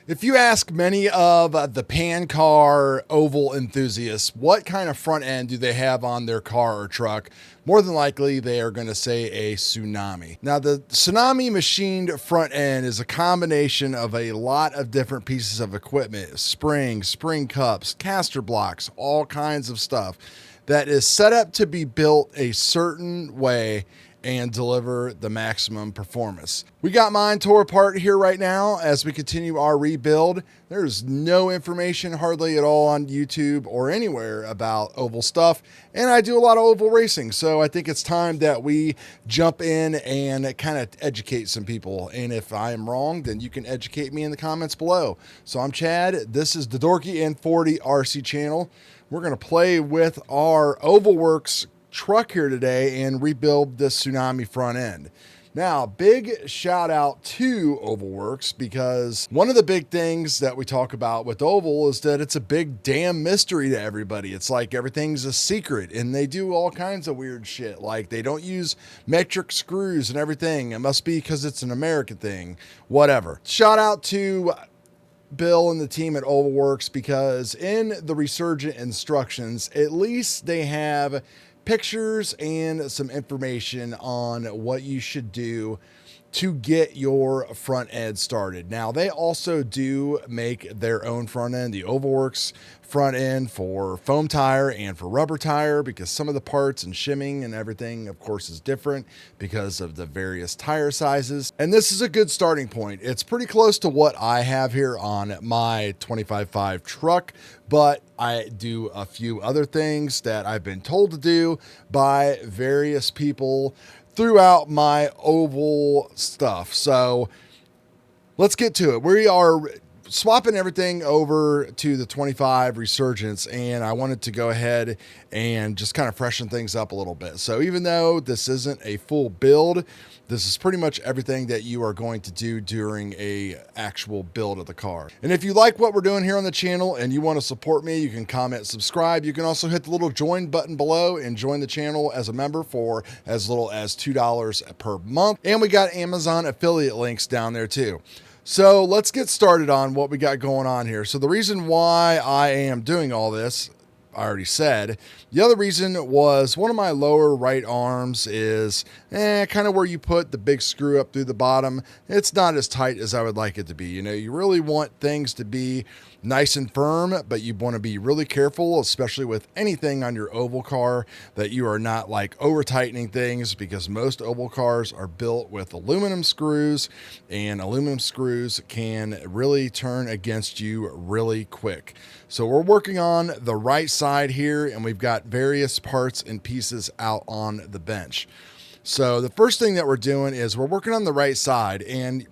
If you ask many of the pan car oval enthusiasts what kind of front end do they have on their car or truck, more than likely they are going to say a Tsunami. Now, the Tsunami machined front end is a combination of a lot of different pieces of equipment, springs, spring cups, caster blocks, all kinds of stuff that is set up to be built a certain way and deliver the maximum performance. We got mine tore apart here right now as we continue our rebuild. There's no information hardly at all on YouTube or anywhere about oval stuff, and I do a lot of oval racing, so I think it's time that we jump in and kind of educate some people. And if I am wrong, then you can educate me in the comments below. So I'm Chad. This is the Dorky and 40 RC channel. We're going to play with our OvalWorks truck here today and rebuild this Tsunami front end. Now, big shout out to OvalWorks, because one of the big things that we talk about with Oval is that it's a big damn mystery to everybody. It's like everything's a secret, and they do all kinds of weird shit. Like they don't use metric screws and everything. It must be because it's an American thing, whatever. Shout out to Bill and the team at OvalWorks, because in the Resurgent instructions, at least they have pictures and some information on what you should do to get your front end started. Now, they also do make their own front end, the OvalWorks front end for foam tire and for rubber tire, because some of the parts and shimming and everything, of course, is different because of the various tire sizes. And this is a good starting point. It's pretty close to what I have here on my 25.5 truck, but I do a few other things that I've been told to do by various people throughout my oval stuff. So let's get to it. We are swapping everything over to the 25 Resurgence, and I wanted to go ahead and just kind of freshen things up a little bit. So even though this isn't a full build, this is pretty much everything that you are going to do during a actual build of the car. And if you like what we're doing here on the channel and you want to support me, you can comment, subscribe. You can also hit the little join button below and join the channel as a member for as little as $2 per month. And we got Amazon affiliate links down there too. So let's get started on what we got going on here. So the reason why I am doing all this, I already said. The other reason was one of my lower right arms is kind of where you put the big screw up through the bottom. It's not as tight as I would like it to be. You know, you really want things to be nice and firm, but you want to be really careful, especially with anything on your oval car, that you are not like over tightening things, because most oval cars are built with aluminum screws, and aluminum screws can really turn against you really quick. So we're working on the right side here, and we've got various parts and pieces out on the bench. So the first thing that we're doing is we're working on the right side, and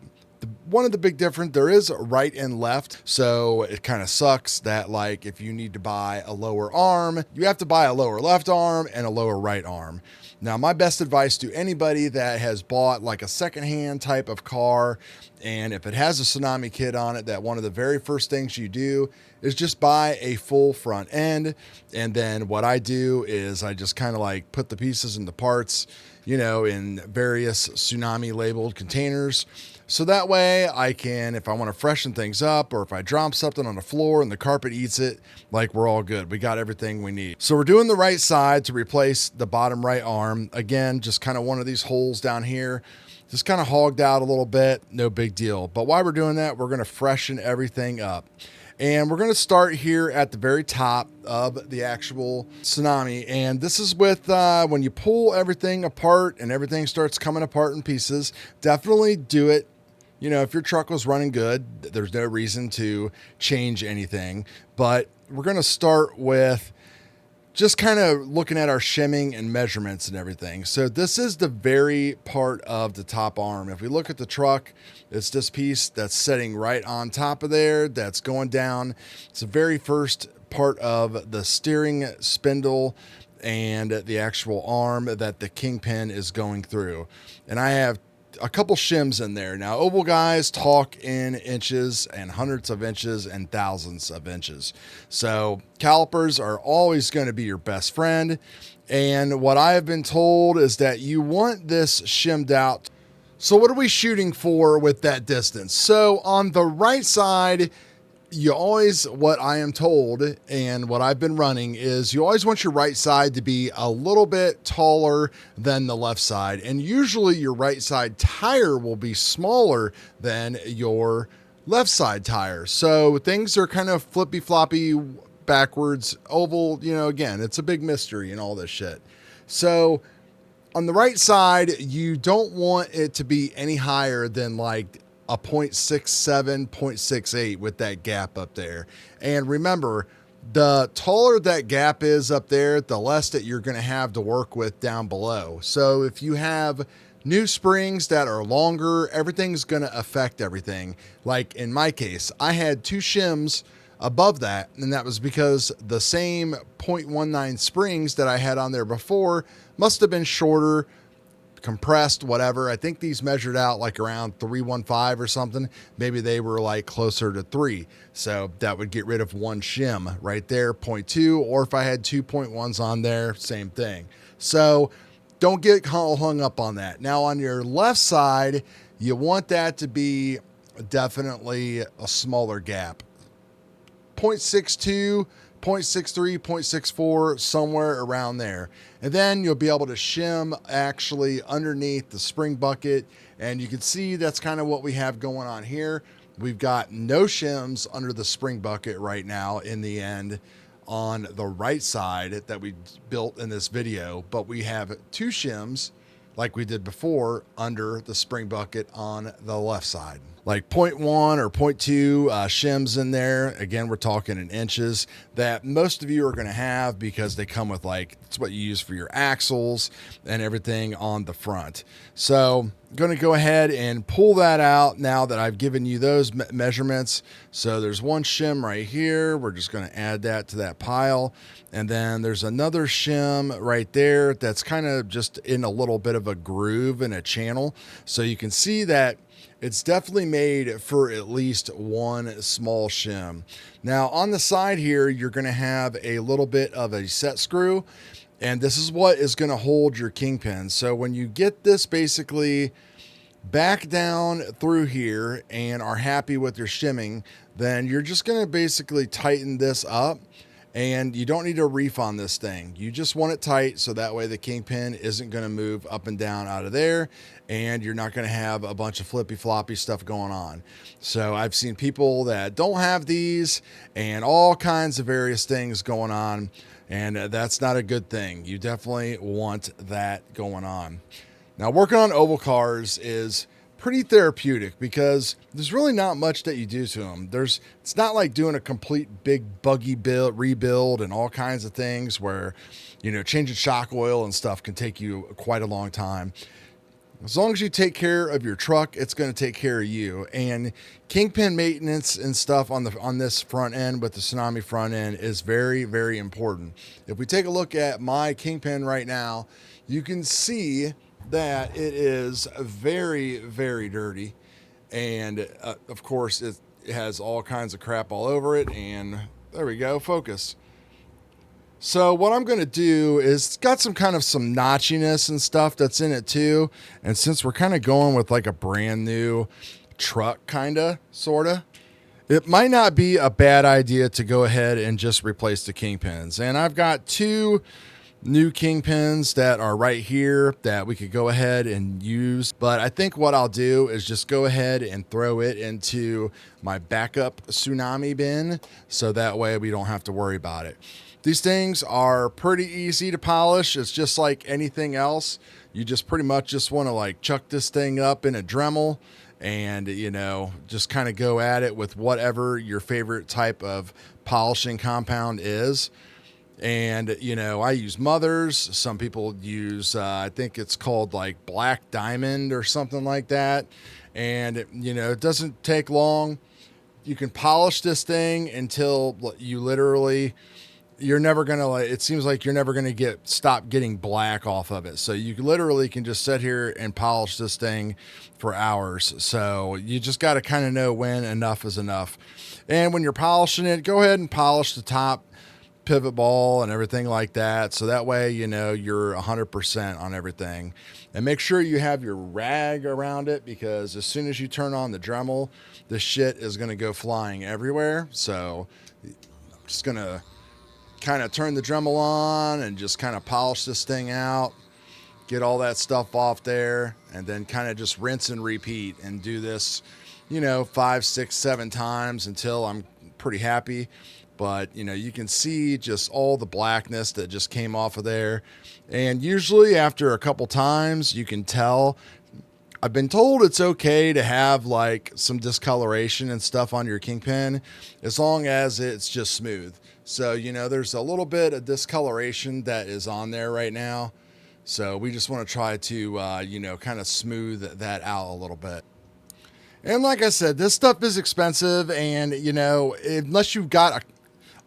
one of the big difference, there is right and left. So it kind of sucks that, like, if you need to buy a lower arm, you have to buy a lower left arm and a lower right arm. Now, my best advice to anybody that has bought like a secondhand type of car, and if it has a Tsunami kit on it, that one of the very first things you do is just buy a full front end. And then what I do is I just kind of like put the pieces and the parts, you know, in various Tsunami labeled containers. So that way I can, if I want to freshen things up, or if I drop something on the floor and the carpet eats it, like, we're all good. We got everything we need. So we're doing the right side to replace the bottom right arm. Again, just kind of one of these holes down here, just kind of hogged out a little bit, no big deal. But while we're doing that, we're going to freshen everything up. And we're going to start here at the very top of the actual Tsunami. And this is with when you pull everything apart and everything starts coming apart in pieces, definitely do it. You know, if your truck was running good, there's no reason to change anything. But we're going to start with just kind of looking at our shimming and measurements and everything. So this is the very part of the top arm. If we look at the truck, it's this piece that's sitting right on top of there, that's going down. It's the very first part of the steering spindle and the actual arm that the Kingpin is going through. And I have a couple shims in there. Now, oval guys talk in inches and hundreds of inches and thousands of inches. So calipers are always going to be your best friend. And what I have been told is that you want this shimmed out So what are we shooting for with that distance? So on the right side, you always, what I am told and what I've been running is you always want your right side to be a little bit taller than the left side. And usually your right side tire will be smaller than your left side tire. So things are kind of flippy floppy, backwards, oval, you know, again, it's a big mystery and all this shit. So on the right side, you don't want it to be any higher than like a 0.67, 0.68 with that gap up there. And remember, the taller that gap is up there, the less that you're going to have to work with down below. So if you have new springs that are longer, everything's going to affect everything. Like in my case, I had 2 shims above that, and that was because the same 0.19 springs that I had on there before must have been shorter, compressed, whatever. I think these measured out like around 315 or something. Maybe they were like closer to 3. So that would get rid of 1 shim right there, 0.2, or if I had 2.1s on there, same thing. So don't get hung up on that. Now on your left side, you want that to be definitely a smaller gap. 0.62, 0.63, 0.64, somewhere around there. And then you'll be able to shim actually underneath the spring bucket. And you can see that's kind of what we have going on here. We've got no shims under the spring bucket right now in the end on the right side that we built in this video, but we have 2 shims like we did before under the spring bucket on the left side. Like 0.1 or 0.2 shims in there. Again, we're talking in inches that most of you are going to have because they come with like, it's what you use for your axles and everything on the front. So I'm going to go ahead and pull that out now that I've given you those measurements. So there's 1 shim right here. We're just going to add that to that pile. And then there's another shim right there that's kind of just in a little bit of a groove in a channel. So you can see that it's definitely made for at least 1 small shim. Now on the side here, you're going to have a little bit of a set screw, and this is what is going to hold your Kingpin. So when you get this basically back down through here and are happy with your shimming, then you're just going to basically tighten this up. And you don't need a reef on this thing. You just want it tight so that way the Kingpin isn't going to move up and down out of there, and you're not going to have a bunch of flippy floppy stuff going on. So I've seen people that don't have these and all kinds of various things going on, and that's not a good thing. You definitely want that going on. Now, working on oval cars is pretty therapeutic because there's really not much that you do to them. It's not like doing a complete big buggy rebuild and all kinds of things where, you know, changing shock oil and stuff can take you quite a long time. As long as you take care of your truck, it's going to take care of you. And Kingpin maintenance and stuff on this front end with the Tsunami front end is very, very important. If we take a look at my Kingpin right now, you can see that it is very, very dirty. And of course, it has all kinds of crap all over it. And there we go, focus. So what I'm going to do is, it's got some notchiness and stuff that's in it too. And since we're kind of going with like a brand new truck, sort of, it might not be a bad idea to go ahead and just replace the Kingpins. And I've got 2 new Kingpins that are right here that we could go ahead and use. But I think what I'll do is just go ahead and throw it into my backup Tsunami bin. So that way we don't have to worry about it. These things are pretty easy to polish. It's just like anything else. You just pretty much just want to like chuck this thing up in a Dremel and, you know, just kind of go at it with whatever your favorite type of polishing compound is. And, you know, I use Mother's. Some people use, I think it's called like Black Diamond or something like that. And, you know, it doesn't take long. You can polish this thing until you literally, you're never going to, it seems like you're never going to stop getting black off of it. So you literally can just sit here and polish this thing for hours. So you just got to kind of know when enough is enough. And when you're polishing it, go ahead and polish the top pivot ball and everything like that. So that way, you know, you're 100% on everything. And make sure you have your rag around it, because as soon as you turn on the Dremel, the shit is going to go flying everywhere. So I'm just going to kind of turn the Dremel on and just kind of polish this thing out, get all that stuff off there, and then kind of just rinse and repeat and do this, you know, 5, 6, 7 times until I'm pretty happy. But, you know, you can see just all the blackness that just came off of there. And usually after a couple times, you can tell. I've been told it's okay to have like some discoloration and stuff on your Kingpin as long as it's just smooth. So, you know, there's a little bit of discoloration that is on there right now. So we just want to try to, you know, kind of smooth that out a little bit. And like I said, this stuff is expensive, and, you know, unless you've got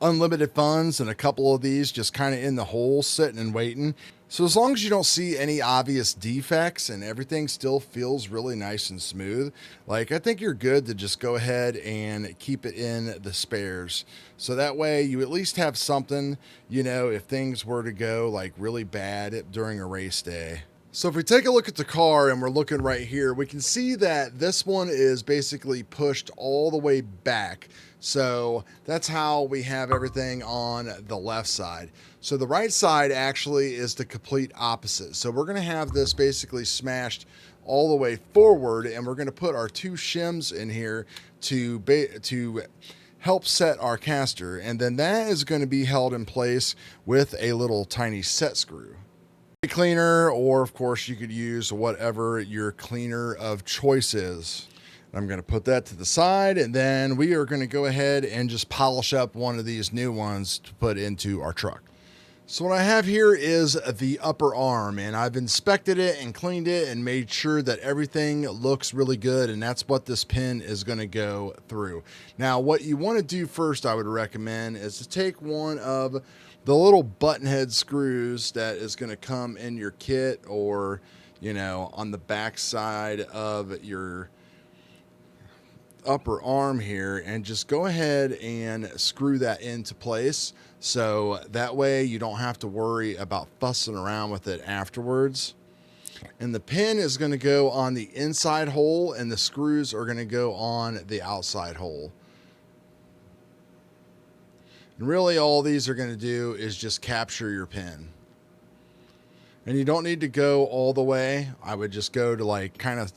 unlimited funds and a couple of these just kind of in the hole sitting and waiting. So as long as you don't see any obvious defects and everything still feels really nice and smooth, like, I think you're good to just go ahead and keep it in the spares. So that way you at least have something, you know, if things were to go like really bad during a race day. So if we take a look at the car and we're looking right here, we can see that this one is basically pushed all the way back. So that's how we have everything on the left side. So the right side actually is the complete opposite. So we're going to have this basically smashed all the way forward, and we're going to put our 2 shims in here to help set our caster. And then that is going to be held in place with a little tiny set screw cleaner, or of course you could use whatever your cleaner of choice is. I'm going to put that to the side, and then we are going to go ahead and just polish up one of these new ones to put into our truck. So what I have here is the upper arm, and I've inspected it and cleaned it and made sure that everything looks really good, and that's what this pin is going to go through. Now what you want to do first, I would recommend, is to take one of the little button head screws that is going to come in your kit, or, you know, on the back side of your upper arm here, and just go ahead and screw that into place. So that way you don't have to worry about fussing around with it afterwards. And the pin is going to go on the inside hole, and the screws are going to go on the outside hole. And really all these are going to do is just capture your pin. And you don't need to go all the way. I would just go to like kind of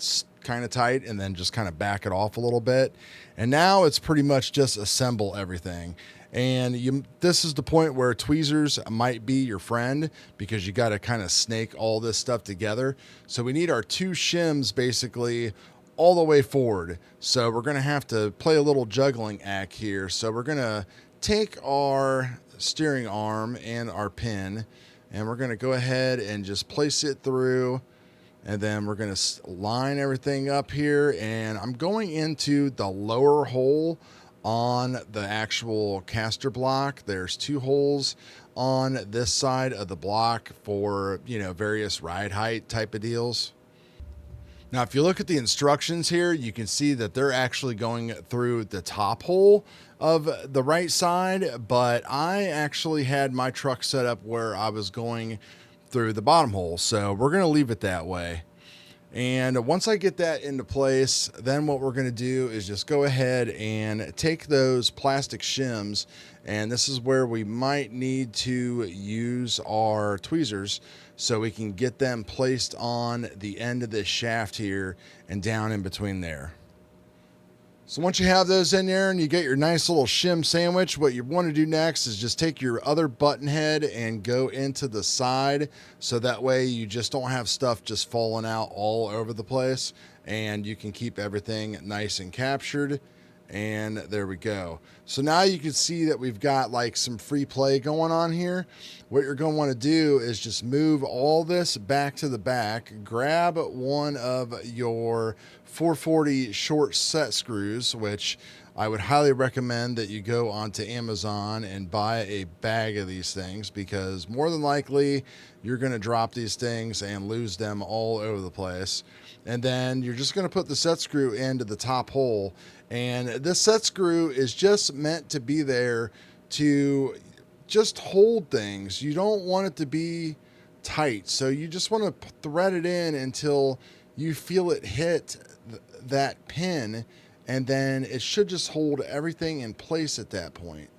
tight, and then just kind of back it off a little bit. And now it's pretty much just assemble everything. And this is the point where tweezers might be your friend, because you got to kind of snake all this stuff together. So we need our 2 shims basically all the way forward. So we're going to have to play a little juggling act here. So we're going to take our steering arm and our pin, and we're going to go ahead and just place it through, and then we're going to line everything up here. And I'm going into the lower hole on the actual caster block. There's 2 holes on this side of the block for, you know, various ride height type of deals. Now, if you look at the instructions here, you can see that they're actually going through the top hole of the right side, but I actually had my truck set up where I was going through the bottom hole. So we're going to leave it that way. And once I get that into place, then what we're going to do is just go ahead and take those plastic shims, and this is where we might need to use our tweezers so we can get them placed on the end of this shaft here and down in between there. So once you have those in there and you get your nice little shim sandwich, what you want to do next is just take your other button head and go into the side, so that way you just don't have stuff just falling out all over the place, and you can keep everything nice and captured. And there we go. So now you can see that we've got like some free play going on here. What you're going to want to do is just move all this back to the back, grab one of your 440 short set screws, which I would highly recommend that you go onto Amazon and buy a bag of these things, because more than likely you're going to drop these things and lose them all over the place. And then you're just going to put the set screw into the top hole. And this set screw is just meant to be there to just hold things. You don't want it to be tight. So you just want to thread it in until you feel it hit that pin, and then it should just hold everything in place at that point.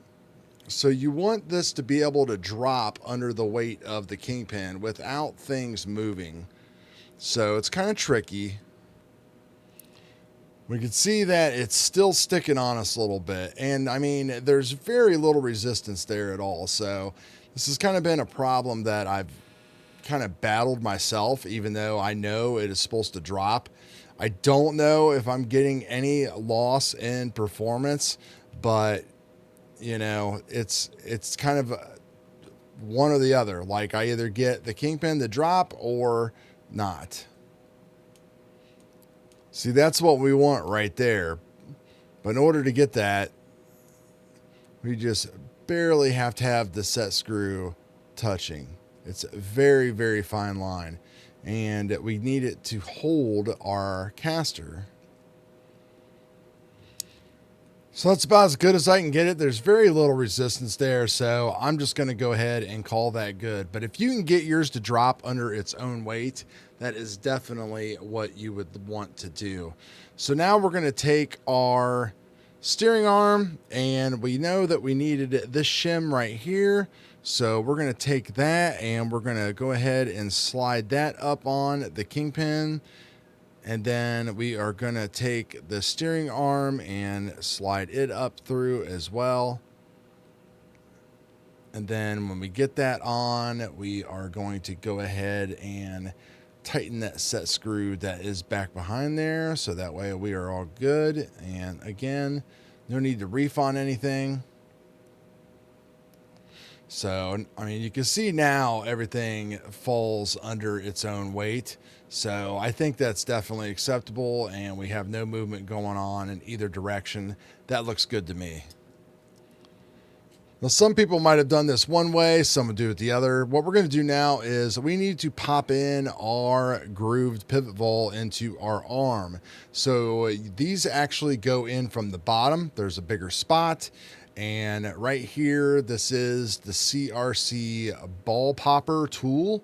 So you want this to be able to drop under the weight of the Kingpin without things moving. So it's kind of tricky. We can see that it's still sticking on us a little bit. And I mean, there's very little resistance there at all. So this has kind of been a problem that I've kind of battled myself, even though I know it is supposed to drop. I don't know if I'm getting any loss in performance, but you know, it's kind of one or the other. Like I either get the Kingpin to drop or not. See, that's what we want right there. But in order to get that, we just barely have to have the set screw touching. It's a very, very fine line. And we need it to hold our caster. So that's about as good as I can get it. There's very little resistance there, so I'm just going to go ahead and call that good. But if you can get yours to drop under its own weight, that is definitely what you would want to do. So now we're going to take our steering arm, and we know that we needed this shim right here. So we're going to take that, and we're going to go ahead and slide that up on the Kingpin. And then we are going to take the steering arm and slide it up through as well. And then when we get that on, we are going to go ahead and tighten that set screw that is back behind there. So that way we are all good. And again, no need to reef on anything. So, I mean, you can see now everything falls under its own weight. So I think that's definitely acceptable, and we have no movement going on in either direction. That looks good to me. Now, some people might have done this one way, some would do it the other. What we're going to do now is we need to pop in our grooved pivot ball into our arm. So these actually go in from the bottom. There's a bigger spot. And right here, this is the CRC ball popper tool,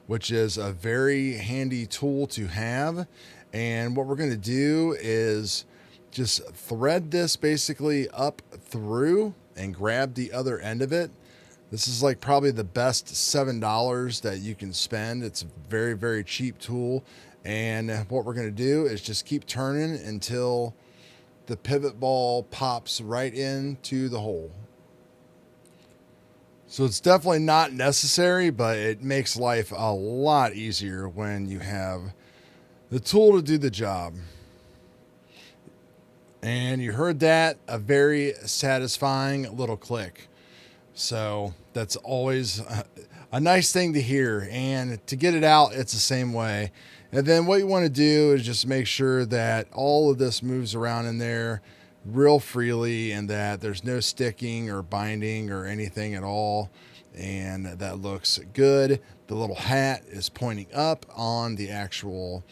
which is a very handy tool to have. And what we're going to do is just thread this basically up through and grab the other end of it. This is like probably the best $7 that you can spend. It's a very, very cheap tool. And what we're going to do is just keep turning until the pivot ball pops right into the hole. So it's definitely not necessary, but it makes life a lot easier when you have the tool to do the job. And you heard that, a very satisfying little click. So that's always a nice thing to hear. And to get it out, it's the same way. And then what you want to do is just make sure that all of this moves around in there real freely and that there's no sticking or binding or anything at all. And that looks good. The little hat is pointing up on the actual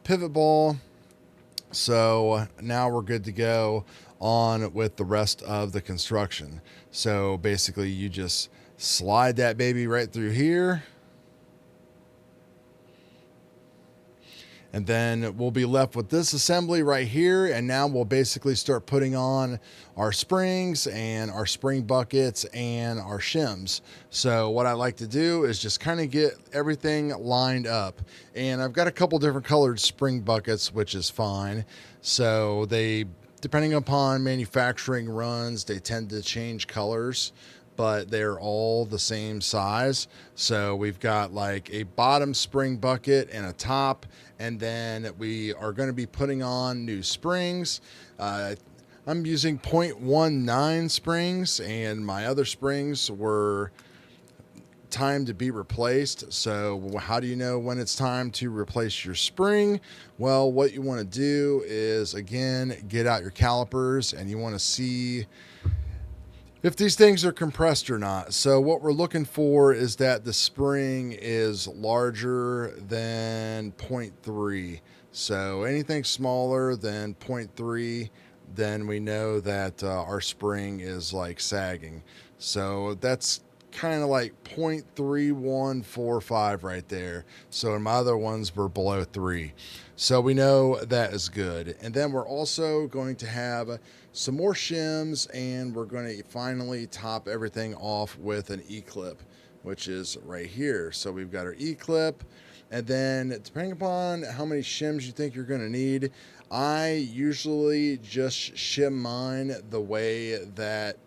pivot ball. So now we're good to go on with the rest of the construction. So basically you just slide that baby right through here. And then we'll be left with this assembly right here. And now we'll basically start putting on our springs and our spring buckets and our shims. So what I like to do is just kind of get everything lined up. And I've got a couple different colored spring buckets, which is fine. So they, depending upon manufacturing runs, they tend to change colors, but they're all the same size. So we've got like a bottom spring bucket and a top, and then we are going to be putting on new springs. I'm using 0.19 springs, and my other springs were time to be replaced. So how do you know when it's time to replace your spring? Well, what you want to do is, again, get out your calipers, and you want to see if these things are compressed or not. So what we're looking for is that the spring is larger than 0.3. So anything smaller than 0.3, then we know that our spring is like sagging. So that's kind of like 0.3145 right there. So my other ones were below 3. So we know that is good. And then we're also going to have some more shims, and we're going to finally top everything off with an E-clip, which is right here. So we've got our E-clip, and then depending upon how many shims you think you're going to need, I usually just shim mine the way that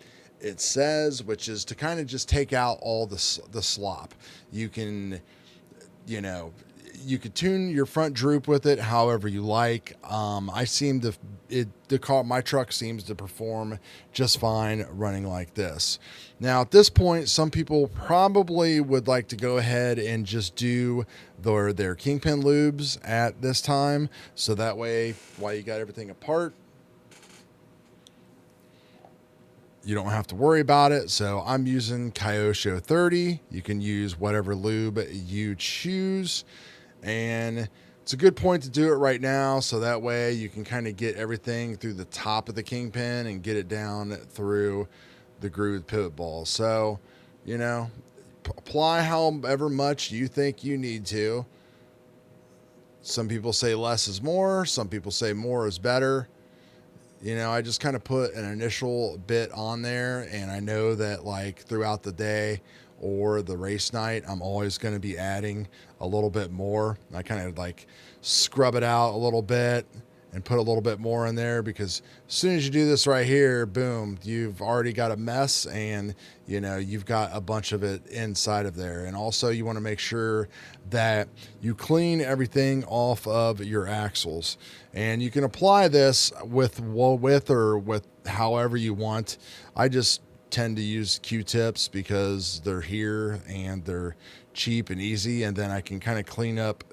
it says, which is to kind of just take out all the slop. You can, you know, you could tune your front droop with it however you like. I seem to, my truck seems to perform just fine running like this. Now at this point, some people probably would like to go ahead and just do their Kingpin lubes at this time. So that way, while you got everything apart, you don't have to worry about it. So I'm using Kyosho 30. You can use whatever lube you choose. And it's a good point to do it right now. So that way you can kind of get everything through the top of the Kingpin and get it down through the grooved pivot ball. So, you know, apply however much you think you need to. Some people say less is more. Some people say more is better. You know, I just kind of put an initial bit on there, and I know that like throughout the day or the race night, I'm always going to be adding a little bit more. I kind of like scrub it out a little bit and put a little bit more in there, because as soon as you do this right here, boom, you've already got a mess, and you know, you've got a bunch of it inside of there. And also you want to make sure that you clean everything off of your axles, and you can apply this with or with however you want. I just tend to use Q-tips because they're here and they're cheap and easy, and then I can kind of clean up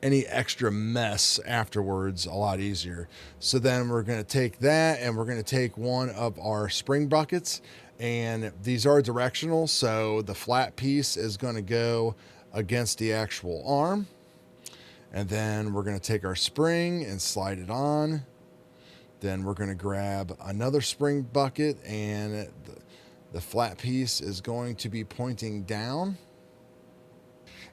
any extra mess afterwards a lot easier. So then we're going to take that, and we're going to take one of our spring buckets, and these are directional, so the flat piece is going to go against the actual arm. And then we're going to take our spring and slide it on. Then we're going to grab another spring bucket, and the flat piece is going to be pointing down.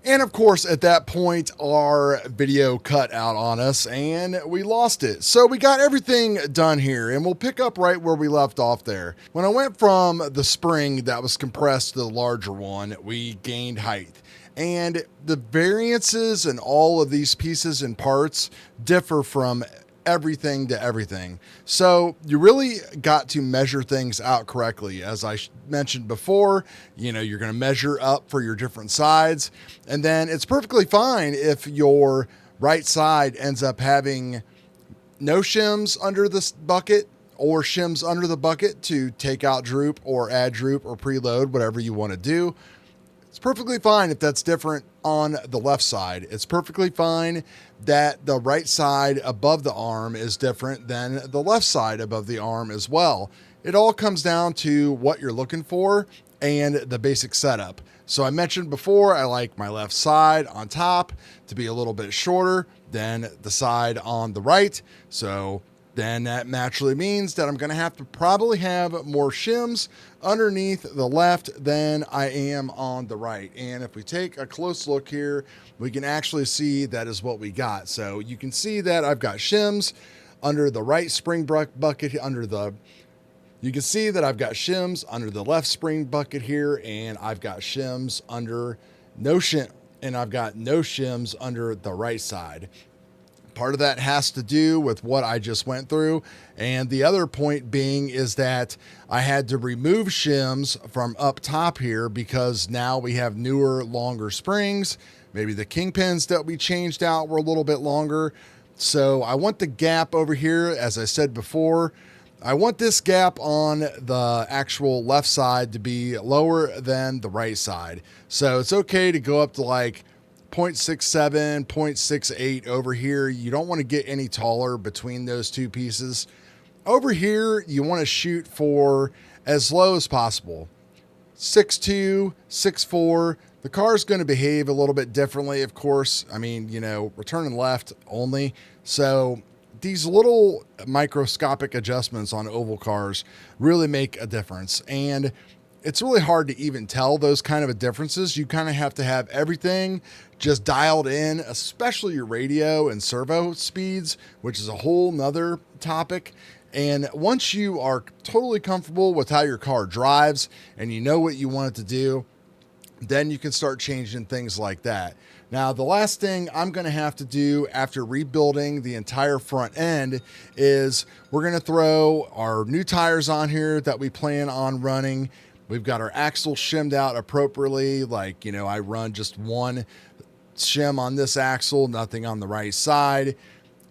And of course, at that point, our video cut out on us and we lost it. So we got everything done here, and we'll pick up right where we left off there. When I went from the spring that was compressed to the larger one, we gained height. And the variances in all of these pieces and parts differ from everything to everything. So you really got to measure things out correctly. As I mentioned before, you know, you're going to measure up for your different sides, and then it's perfectly fine if your right side ends up having no shims under this bucket or shims under the bucket to take out droop or add droop or preload, whatever you want to do. It's perfectly fine if that's different on the left side. It's perfectly fine that the right side above the arm is different than the left side above the arm as well. It all comes down to what you're looking for and the basic setup. So I mentioned before, I like my left side on top to be a little bit shorter than the side on the right. So then that naturally means that I'm going to have to probably have more shims underneath the left than I am on the right. And if we take a close look here, we can actually see that is what we got. So you can see that I've got shims under the right spring bucket, you can see that I've got shims under the left spring bucket here, and I've got shims under no shims under the right side. Part of that has to do with what I just went through. And the other point being is that I had to remove shims from up top here because now we have newer, longer springs. Maybe the Kingpins that we changed out were a little bit longer. So I want the gap over here, as I said before, I want this gap on the actual left side to be lower than the right side. So it's okay to go up to like 0.67, 0.68 over here. You don't want to get any taller between those two pieces. Over here, you want to shoot for as low as possible. 6'2", 6'4". The car is going to behave a little bit differently, of course. I mean, you know, return and left only. So these little microscopic adjustments on oval cars really make a difference. And it's really hard to even tell those kind of differences. You kind of have to have everything just dialed in, especially your radio and servo speeds, which is a whole nother topic. And once you are totally comfortable with how your car drives and you know what you want it to do, then you can start changing things like that. Now, the last thing I'm going to have to do after rebuilding the entire front end is we're going to throw our new tires on here that we plan on running. We've got our axle shimmed out appropriately. Like, you know, I run just one shim on this axle, nothing on the right side.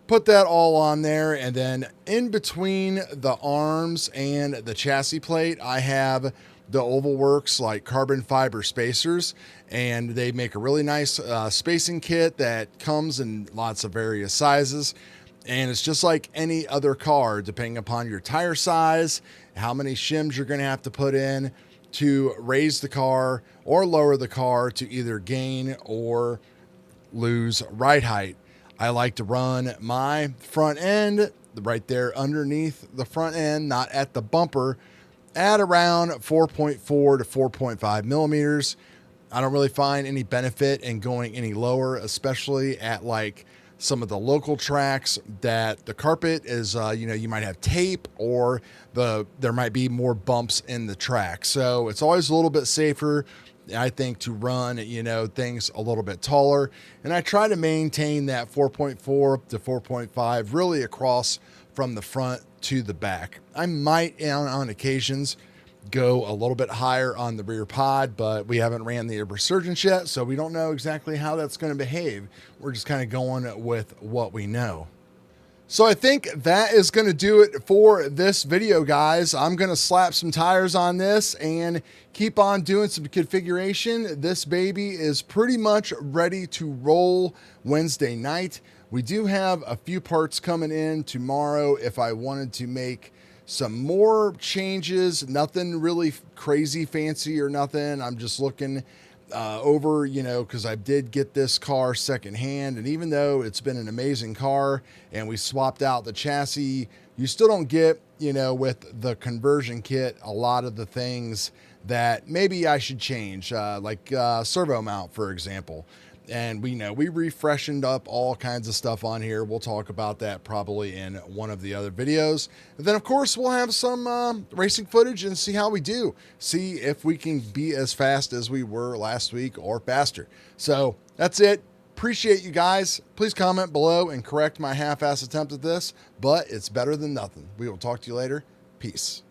Put that all on there, and then in between the arms and the chassis plate, I have the OvalWorks like carbon fiber spacers, and they make a really nice spacing kit that comes in lots of various sizes. And it's just like any other car, depending upon your tire size, how many shims you're going to have to put in to raise the car or lower the car to either gain or lose ride height. I like to run my front end right there underneath the front end, not at the bumper, at around 4.4 to 4.5 millimeters. I don't really find any benefit in going any lower, especially at like some of the local tracks that the carpet is, you know, you might have tape or there might be more bumps in the track. So it's always a little bit safer, I think, to run, you know, things a little bit taller. And I try to maintain that 4.4 to 4.5 really across from the front to the back. I might on occasions go a little bit higher on the rear pod, but we haven't ran the resurgence yet, so we don't know exactly how that's going to behave. We're just kind of going with what we know. So I think that is going to do it for this video, guys. I'm going to slap some tires on this and keep on doing some configuration. This baby is pretty much ready to roll Wednesday night. We do have a few parts coming in tomorrow if I wanted to make some more changes. Nothing really crazy fancy or nothing. I'm just looking over, you know, because I did get this car secondhand, and even though it's been an amazing car and we swapped out the chassis, you still don't get, you know, with the conversion kit, a lot of the things that maybe I should change, like servo mount, for example. And we know we refreshened up all kinds of stuff on here. We'll talk about that probably in one of the other videos. And then, of course, we'll have some racing footage and see how we do. See if we can be as fast as we were last week or faster. So that's it. Appreciate you guys. Please comment below and correct my half-ass attempt at this, but it's better than nothing. We will talk to you later. Peace.